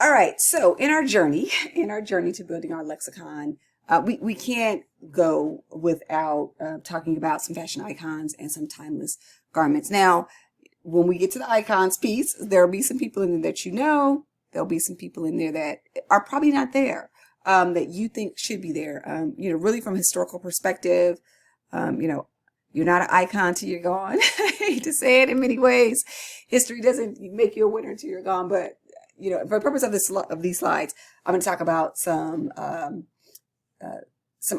All right, so in our journey to building our lexicon, we can't go without talking about some fashion icons and some timeless garments. Now, when we get to the icons piece, there'll be some people in there that you know. There'll be some people in there that are probably not there, that you think should be there. Really from a historical perspective, you're not an icon till you're gone. I hate to say it in many ways. History doesn't make you a winner till you're gone, but for the purpose of these slides, I'm going to talk about some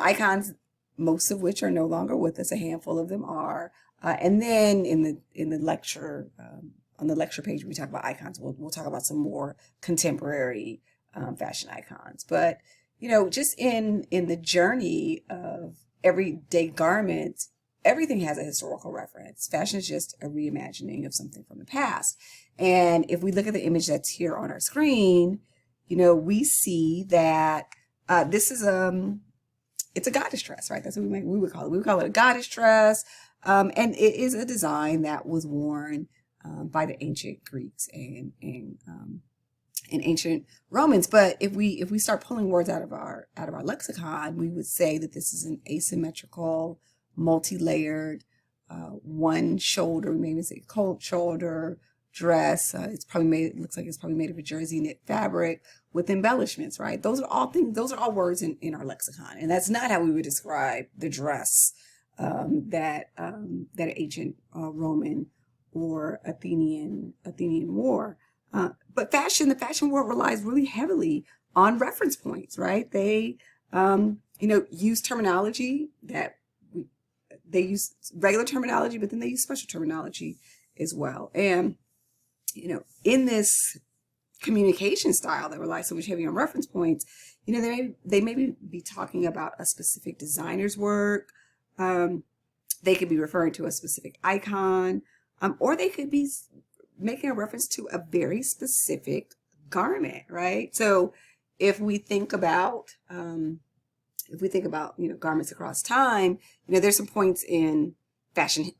icons, most of which are no longer with us. A handful of them are, and then in the lecture on the lecture page, we talk about icons. We'll talk about some more contemporary fashion icons. But just in the journey of everyday garments, everything has a historical reference. Fashion is just a reimagining of something from the past. And if we look at the image that's here on our screen, we see that this is it's a goddess dress, right? That's what we would call it. We would call it a goddess dress, and it is a design that was worn by the ancient Greeks and ancient Romans. But if we start pulling words out of our lexicon, we would say that this is an asymmetrical, multi-layered, one shoulder, maybe say cold shoulder dress. It looks like it's probably made of a jersey knit fabric with embellishments, right? Those are all words in our lexicon. And that's not how we would describe the dress that ancient Roman or Athenian wore. But the fashion world relies really heavily on reference points, right? They, use terminology they use regular terminology, but then they use special terminology as well. And, in this communication style that relies so much heavy on reference points, they may be talking about a specific designer's work. They could be referring to a specific icon, or they could be making a reference to a very specific garment, right? So if we think about garments across time, there's some points in fashion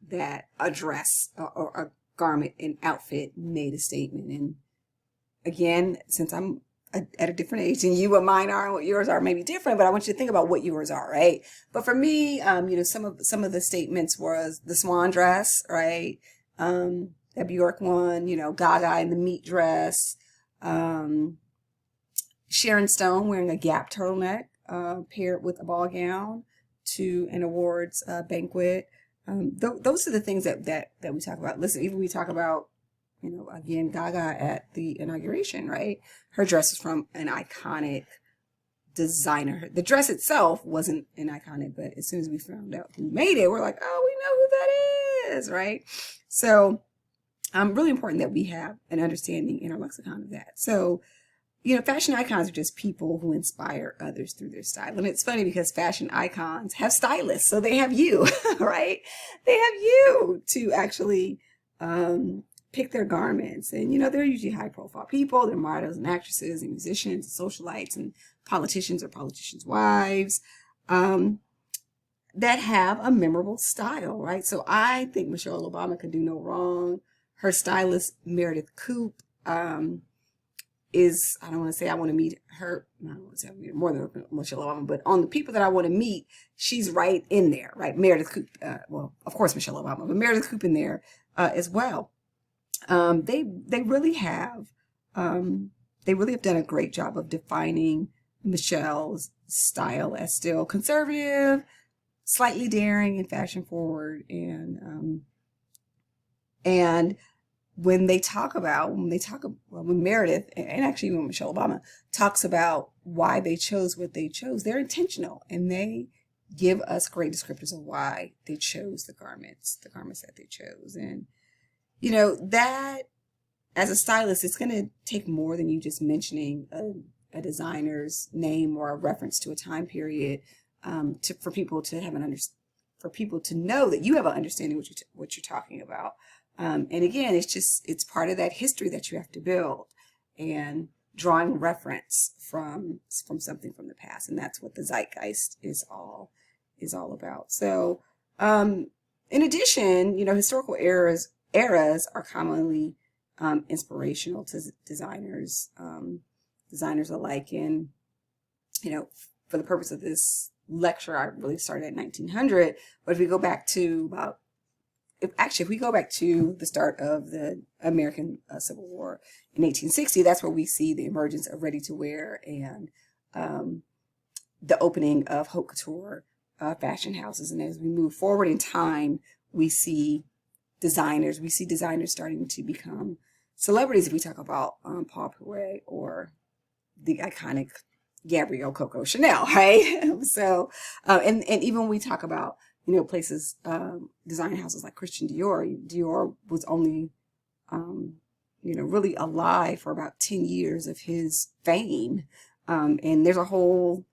that a dress or a garment, an outfit made a statement. And again, since I'm at a different age than you, what mine are and what yours are may be different, but I want you to think about what yours are, right? But for me, some of the statements was the swan dress, right? That Bjork one, Gaga in the meat dress, Sharon Stone wearing a Gap turtleneck paired with a ball gown to an awards banquet. Those are the things that we talk about. Listen, even we talk about, again, Gaga at the inauguration, right? Her dress is from an iconic designer. The dress itself wasn't an iconic, but as soon as we found out who made it, we're like, oh, we know who that is, right? So, really important that we have an understanding in our lexicon of that. So, fashion icons are just people who inspire others through their style. And it's funny because fashion icons have stylists. So they have you, right? They have you to actually pick their garments. And, they're usually high profile people. They're models and actresses and musicians and socialites and politicians or politicians' wives that have a memorable style, right? So I think Michelle Obama could do no wrong. Her stylist, Meredith Coupe, I don't want to say I want to meet her. I don't want to say I want to meet her more than Michelle Obama, but on the people that I want to meet, she's right in there, right? Meredith Coupe, well, of course, Michelle Obama, but Meredith Coupe in there as well. They really have done a great job of defining Michelle's style as still conservative, slightly daring, and fashion forward, and when Meredith and actually when Michelle Obama talks about why they chose what they chose, they're intentional and they give us great descriptors of why they chose the garments that they chose. And, that as a stylist, it's going to take more than you just mentioning a designer's name or a reference to a time period for people to know that you have an understanding what you're talking about. And again, it's part of that history that you have to build and drawing reference from something from the past. And that's what the zeitgeist is all about. So, in addition, historical eras are commonly inspirational to designers alike. And, for the purpose of this lecture, I really started at 1900. But if we go back to if we go back to the start of the American Civil War in 1860, that's where we see the emergence of ready-to-wear and the opening of haute couture fashion houses. And as we move forward in time, we see designers starting to become celebrities. If we talk about Paul Poiret or the iconic Gabrielle Coco Chanel, right? So, and even when we talk about, places, design houses like Christian Dior was only, really alive for about 10 years of his fame. And there's a whole,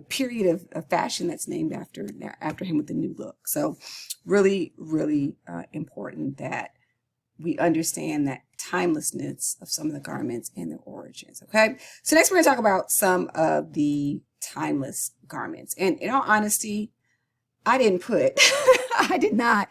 period of fashion that's named after him with the new look. So really, really important that we understand that timelessness of some of the garments and their origins. Okay. So next we're going to talk about some of the timeless garments. And in all honesty, I did not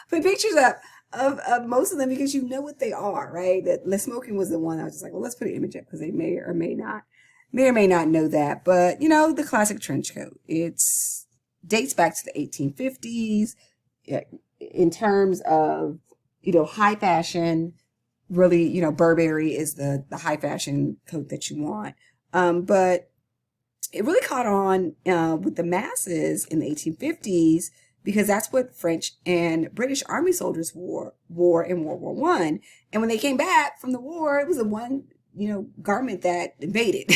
put pictures up of most of them because you know what they are, right? That the smoking was the one I was just like, well, let's put an image up because they may or may not know that. But, the classic trench coat, dates back to the 1850s in terms of, high fashion. Really, Burberry is the high fashion coat that you want. But it really caught on with the masses in the 1850s because that's what French and British Army soldiers wore in World War I. And when they came back from the war, it was the one, garment that invaded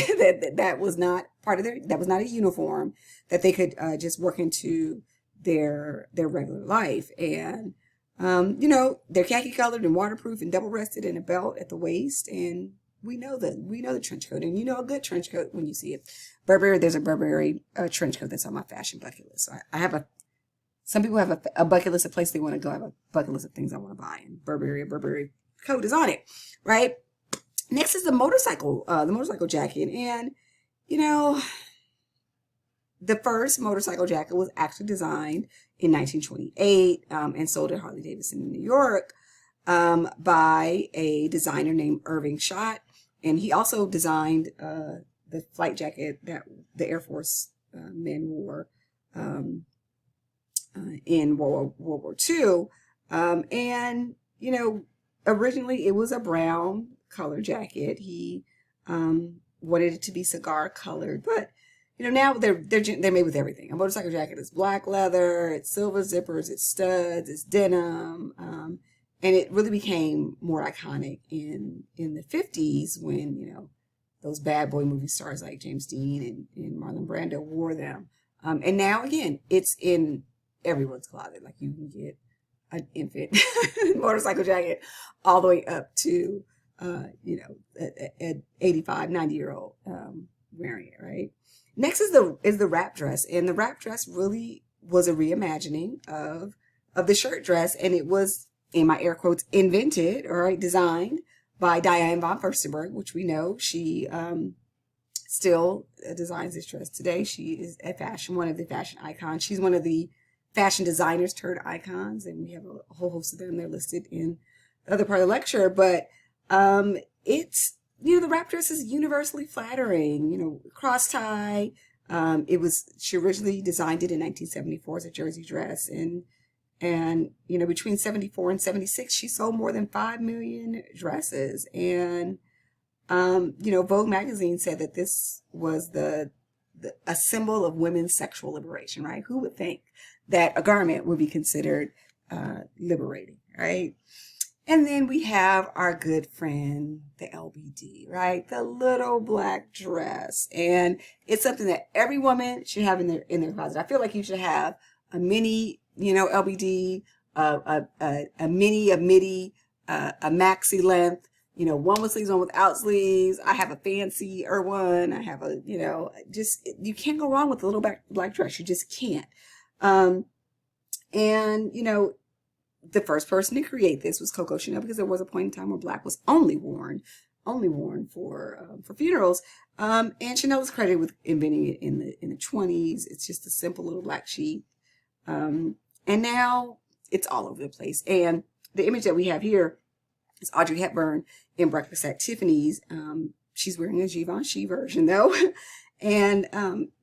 that was not part of that was not a uniform that they could just work into their regular life. And they're khaki colored and waterproof and double breasted and a belt at the waist. And we know the trench coat, and a good trench coat when you see it. Burberry, there's a Burberry trench coat that's on my fashion bucket list. So I have some people have a bucket list of places they want to go. I have a bucket list of things I want to buy, and a Burberry coat is on it, right? Next is the motorcycle jacket. And, the first motorcycle jacket was actually designed in 1928 and sold at Harley Davidson in New York by a designer named Irving Schott. And he also designed the flight jacket that the Air Force men wore in World War II. And, originally it was a brown color jacket. He wanted it to be cigar colored, but now they're made with everything. A motorcycle jacket is black leather, it's silver zippers, it's studs, it's denim, and it really became more iconic in the 50s when those bad boy movie stars like James Dean and Marlon Brando wore them. And now again, it's in everyone's closet. Like you can get an infant motorcycle jacket all the way up to an 85, 90-year-old wearing it, right? Next is the wrap dress, and the wrap dress really was a reimagining of the shirt dress, and it was, in my air quotes, invented or designed by Diane von Furstenberg, which we know she still designs this dress today. She is one of the fashion icons. She's one of the fashion designers turned icons, and we have a whole host of them. They're listed in the other part of the lecture, but it's the wrap dress is universally flattering. Cross tie. She originally designed it in 1974 as a jersey dress, and between 74 and 76, she sold more than 5 million dresses. And Vogue magazine said that this was a symbol of women's sexual liberation. Right? Who would think that a garment would be considered liberating? Right? And then we have our good friend, the LBD, right? The little black dress. And it's something that every woman should have in their closet. I feel like you should have a mini, LBD, a mini, a midi, a maxi length, one with sleeves, one without sleeves. I have a fancier one. I have you can't go wrong with a little black dress. You just can't. The first person to create this was Coco Chanel, because there was a point in time where black was only worn for funerals. And Chanel is credited with inventing it in the 20s. It's just a simple little black sheet. And now it's all over the place. And the image that we have here It's Audrey Hepburn in Breakfast at Tiffany's. She's wearing a Givenchy version though. And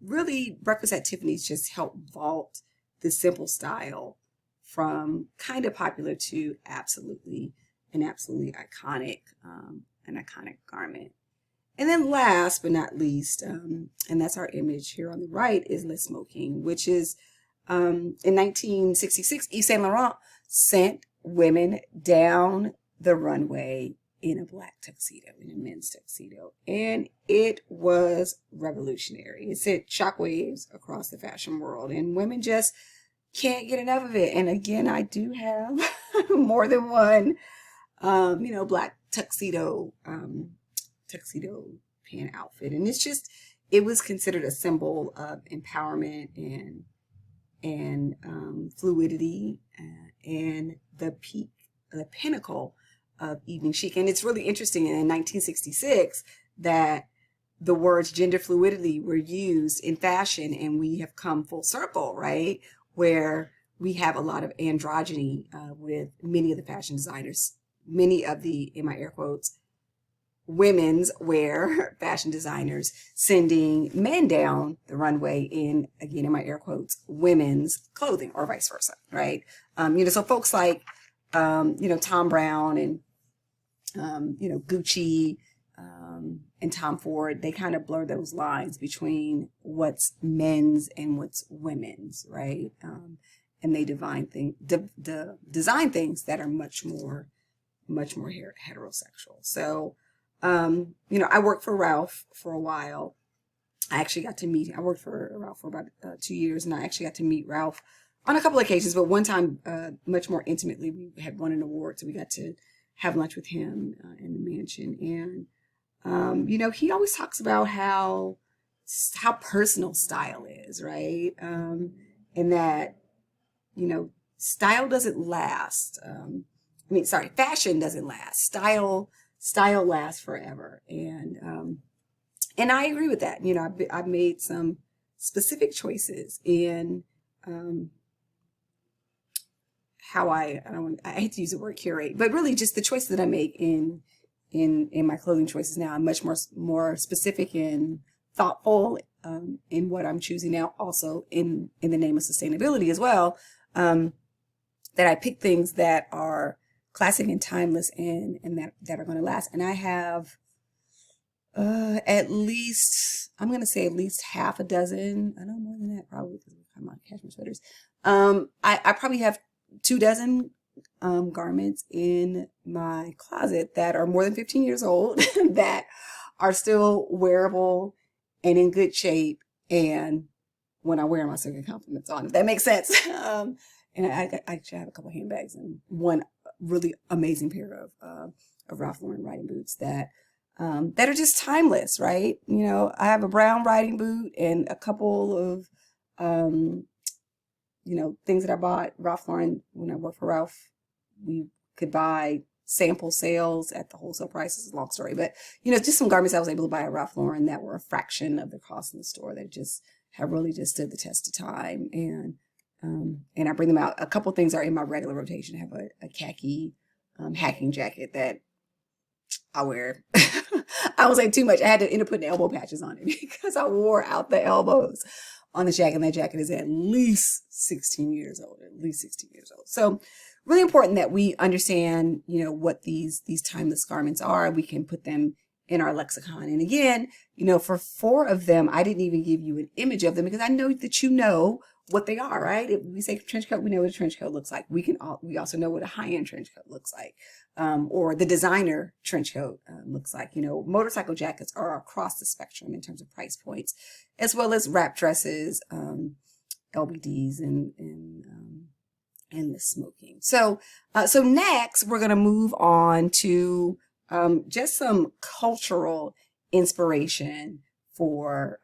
really, Breakfast at Tiffany's just helped vault the simple style from kind of popular to absolutely iconic, an iconic garment. And then last but not least, and that's our image here on the right, is Le Smoking, which is in 1966, Yves Saint Laurent sent women down the runway in a black tuxedo, in a men's tuxedo. And it was revolutionary. It sent shockwaves across the fashion world, and women just can't get enough of it. And again, I do have more than one, black tuxedo pant outfit. And it was considered a symbol of empowerment and fluidity, and the pinnacle of evening chic. And it's really interesting in 1966 that the words gender fluidity were used in fashion, and we have come full circle, right? Where we have a lot of androgyny with many of the fashion designers, many of the, in my air quotes, women's wear fashion designers sending men down the runway in, again, in my air quotes, women's clothing, or vice versa, right? So folks like, Tom Brown and, Gucci, and Tom Ford, they kind of blur those lines between what's men's and what's women's, right? And they design things that are much more heterosexual. So, I worked for Ralph for a while. I worked for Ralph for about 2 years, and I actually got to meet Ralph on a couple of occasions, but one time, much more intimately. We had won an award, so we got to have lunch with him in the mansion. And, he always talks about how personal style is, right? And that, style doesn't last. Fashion doesn't last. Style lasts forever. And I agree with that. I've made some specific choices in, how I hate to use the word curate, but really just the choices that I make in my clothing choices now. I'm much more specific and thoughtful in what I'm choosing now, also in the name of sustainability as well. That I pick things that are classic and timeless and that are going to last. And I have at least half a dozen. I know more than that, probably, because I'm on cashmere sweaters. I probably have 2 dozen garments in my closet that are more than 15 years old that are still wearable and in good shape. And when I wear them, I still get compliments on it. That makes sense. And I actually have a couple handbags and one really amazing pair of Ralph Lauren riding boots that are just timeless, right? I have a brown riding boot and a couple of things that I bought. Ralph Lauren, when I worked for Ralph, we could buy sample sales at the wholesale prices. Long story, but just some garments I was able to buy at Ralph Lauren that were a fraction of the cost in the store, that just have really just stood the test of time. And I bring them out. A couple things are in my regular rotation. I have a khaki hacking jacket that I wear. I won't say too much. I had to end up putting elbow patches on it because I wore out the elbows on the jacket. And that jacket is at least 16 years old. So really important that we understand, what these timeless garments are. We can put them in our lexicon. And again, for 4 of them, I didn't even give you an image of them because I know that you know what they are, right? If we say trench coat, we know what a trench coat looks like. We also know what a high-end trench coat looks like, or the designer trench coat looks like. Motorcycle jackets are across the spectrum in terms of price points, as well as wrap dresses, LBDs, and the smoking. So next we're going to move on to just some cultural inspiration for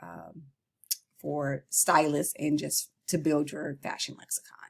stylists and just to build your fashion lexicon.